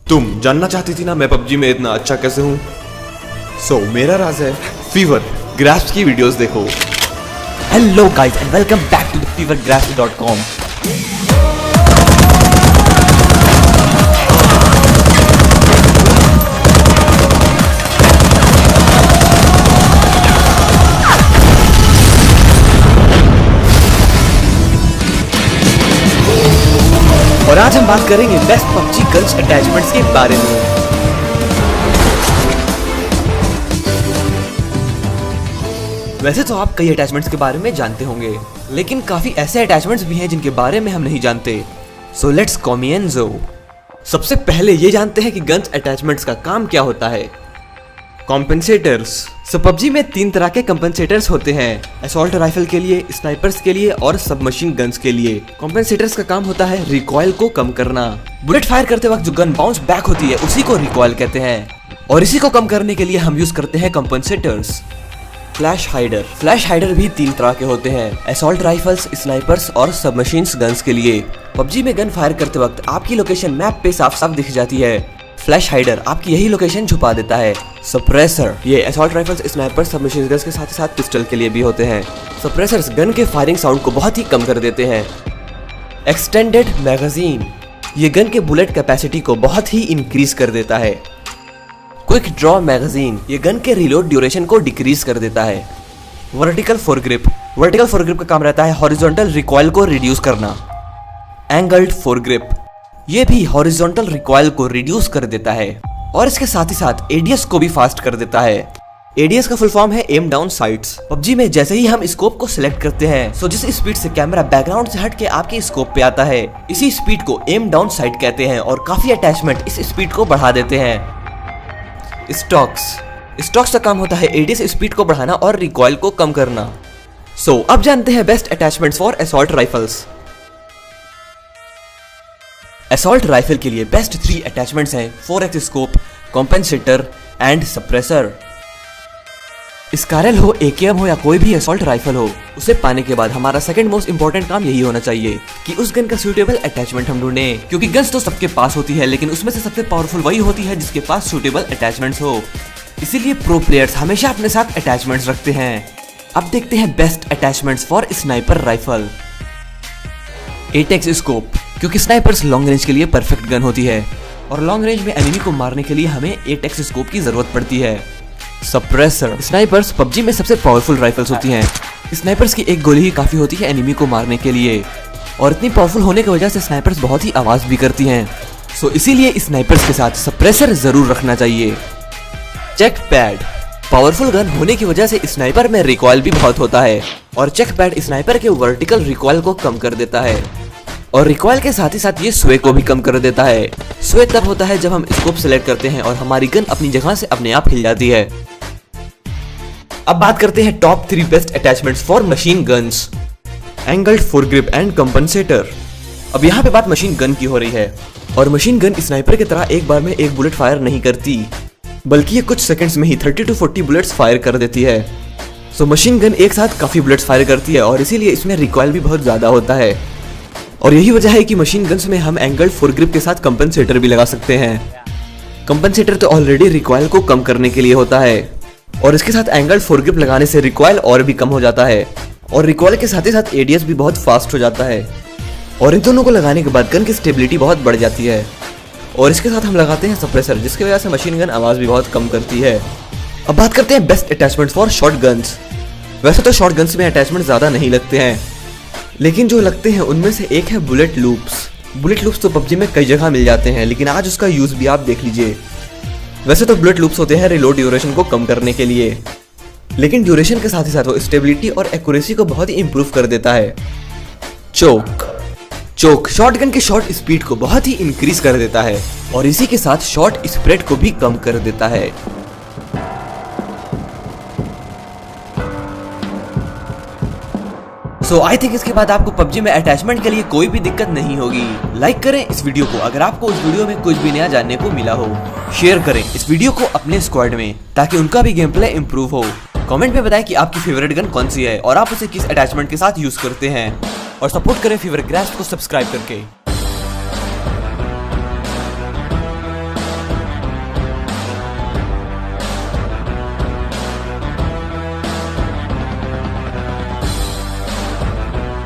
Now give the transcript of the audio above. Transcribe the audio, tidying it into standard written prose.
तुम जानना चाहती थी ना मैं पबजी में इतना अच्छा कैसे हूँ? मेरा राज है फीवर ग्राफ्स की वीडियोस देखो। Hello guys and welcome back to the fevergraph.com. और आज हम बात करेंगे बेस्ट पबजी गन्स अटैचमेंट्स के बारे में। वैसे तो आप कई अटैचमेंट्स के बारे में जानते होंगे, लेकिन काफी ऐसे अटैचमेंट्स भी हैं जिनके बारे में हम नहीं जानते। सो लेट्स कॉमिएंजो। सबसे पहले ये जानते हैं कि गन्स अटैचमेंट्स का काम क्या होता है। कॉम्पेंसेटर्स। पबजी में 3 तरह के कंपेंसेटर्स होते हैं, असॉल्ट राइफल के लिए, स्नाइपर्स के लिए और सबमशीन गन्स के लिए। कॉम्पेंसेटर्स का काम होता है रिकॉइल को कम करना। बुलेट फायर करते वक्त जो गन बाउंस बैक होती है उसी को रिकॉइल कहते हैं, और इसी को कम करने के लिए हम यूज करते हैं कंपेंसेटर्स। फ्लैश हाइडर। फ्लैश हाइडर भी 3 तरह के होते हैं, असॉल्ट राइफल्स, स्नाइपर्स और सबमशीन गन्स के लिए। पबजी में गन फायर करते वक्त आपकी लोकेशन मैप पे साफ साफ दिख जाती है। फ्लैश हाइडर आपकी यही लोकेशन छुपा देता है। सप्रेसर। ये assault rifles, snipers, submachine guns के साथ ही साथ पिस्टल के लिए भी होते हैं। सप्रेसर्स गन के फायरिंग साउंड को बहुत ही कम कर देते हैं। Extended magazine. ये गन के बुलेट कैपेसिटी को बहुत ही इंक्रीज कर देता है। Quick draw magazine. ये गन के रिलोड ड्यूरेशन को डिक्रीज कर देता है। Vertical foregrip. वर्टिकल फोरग्रिप का काम रहता है हॉरिजॉन्टल रिकॉइल को रिड्यूस करना। Angled foregrip. ये भी हॉरिजॉन्टल रिकॉइल को रिड्यूस कर देता है, और इसके साथ ही साथ एडीएस को भी फास्ट कर देता है। एडीएस का फुल फॉर्म है एम डाउन साइट्स। पबजी में जैसे ही हम स्कोप को सिलेक्ट करते हैं, सो जिस स्पीड से कैमरा बैकग्राउंड से हट के आपके स्कोप पे आता है, इसी स्पीड को एम डाउन साइट कहते हैं, और काफी अटैचमेंट इस स्पीड को बढ़ा देते हैं। स्टॉक्स। स्टॉक्स का काम होता है एडीएस स्पीड को बढ़ाना और रिकॉइल को कम करना। अब जानते हैं best attachments for assault rifles. Assault rifle के लिए बेस्ट 3 अटैचमेंट्स हैं 4x scope, compensator and suppressor. स्कारल हो, एकेएम हो या कोई भी असॉल्ट राइफल हो, उसे पाने के बाद हमारा सेकंड मोस्ट इंपॉर्टेंट काम यही होना चाहिए कि उस गन का सूटेबल अटैचमेंट हम ढूंढें, क्योंकि गन्स तो सबके पास होती है, लेकिन उसमें से सबसे पावरफुल वही होती है जिसके पास सूटेबल अटैचमेंट्स हो। इसीलिए प्रो प्लेयर्स हमेशा अपने साथ अटैचमेंट्स रखते हैं। अब देखते हैं best attachments for sniper rifle. 8x scope, क्योंकि स्नाइपर्स लॉन्ग रेंज के लिए परफेक्ट गन होती है, और लॉन्ग रेंज में एनिमी को मारने के लिए हमें 8x स्कोप की जरूरत पड़ती है। सप्रेसर। स्नाइपर्स पबजी में सबसे पावरफुल राइफल्स होती हैं। स्नाइपर्स की एक गोली ही काफी होती है एनिमी को मारने के लिए, और इतनी पावरफुल होने की वजह से स्नाइपर्स बहुत ही आवाज भी करती हैं। इसीलिए स्नाइपर्स के साथ सप्रेसर जरूर रखना चाहिए। Check pad. पावरफुल गन होने की वजह से स्नाइपर में रिकॉइल भी बहुत होता है, और चेक पैड स्नाइपर के वर्टिकल रिकॉइल को कम कर देता है, और रिकॉइल के साथ ही साथ ये स्वे को भी कम कर देता है। स्वे तब होता है जब हम स्कोप सिलेक्ट करते हैं और हमारी गन अपनी जगह से अपने आप हिल जाती है। अब बात करते हैं top 3 best attachments for machine guns. Angled foregrip and compensator. अब यहाँ पे बात मशीन गन की हो रही है, और मशीन गन स्नाइपर की तरह एक बार में एक बुलेट फायर नहीं करती, बल्कि ये कुछ सेकंड्स में ही 30 to 40 बुलेट्स फायर कर देती है। मशीन गन एक साथ काफी बुलेट्स फायर करती है, और इसीलिए इसमें रिकॉइल भी बहुत ज्यादा होता है, और यही वजह है कि मशीन गन्स में हम एंगल्ड फोरग्रिप के साथ कंपनसेटर भी लगा सकते हैं। कंपनसेटर तो ऑलरेडी रिकॉइल को कम करने के लिए होता है, और इसके साथ एंगल्ड फोरग्रिप लगाने से रिकॉइल और भी कम हो जाता है, और रिकॉइल के साथ ही साथ एडीएस भी बहुत फास्ट हो जाता है, और इन दोनों को लगाने के बाद गन की स्टेबिलिटी बहुत बढ़ जाती है। और इसके साथ हम लगाते हैं सप्रेसर, जिसकी वजह से मशीन गन आवाज भी बहुत कम करती है। अब बात करते हैं best attachment for short guns. वैसे तो शॉर्ट गन्स में अटैचमेंट ज्यादा नहीं लगते हैं, लेकिन जो लगते हैं उनमें से एक है बुलेट लूप्स। बुलेट लूप्स तो पबजी में कई जगह मिल जाते हैं, लेकिन आज उसका यूज भी आप देख लीजिए। वैसे तो बुलेट लूप्स होते हैं रिलोड ड्यूरेशन को कम करने के लिए, लेकिन ड्यूरेशन के साथ ही साथ वो स्टेबिलिटी और एक्यूरेसी को बहुत ही इंप्रूव कर देता है। चोक। चोक शॉटगन के शॉट स्पीड को बहुत ही इंक्रीज कर देता है, और इसी के साथ शॉट स्प्रेड को भी कम कर देता है। आई थिंक इसके बाद आपको पबजी में अटैचमेंट के लिए कोई भी दिक्कत नहीं होगी। लाइक करें इस वीडियो को अगर आपको उस वीडियो में कुछ भी नया जानने को मिला हो। शेयर करें इस वीडियो को अपने स्क्वाड में, ताकि उनका भी गेम प्ले इम्प्रूव हो। कमेंट में बताएं कि आपकी फेवरेट गन कौन सी है और आप उसे किस अटैचमेंट के साथ यूज करते हैं, और सपोर्ट करें फीवर ग्राफ्स को सब्सक्राइब करके।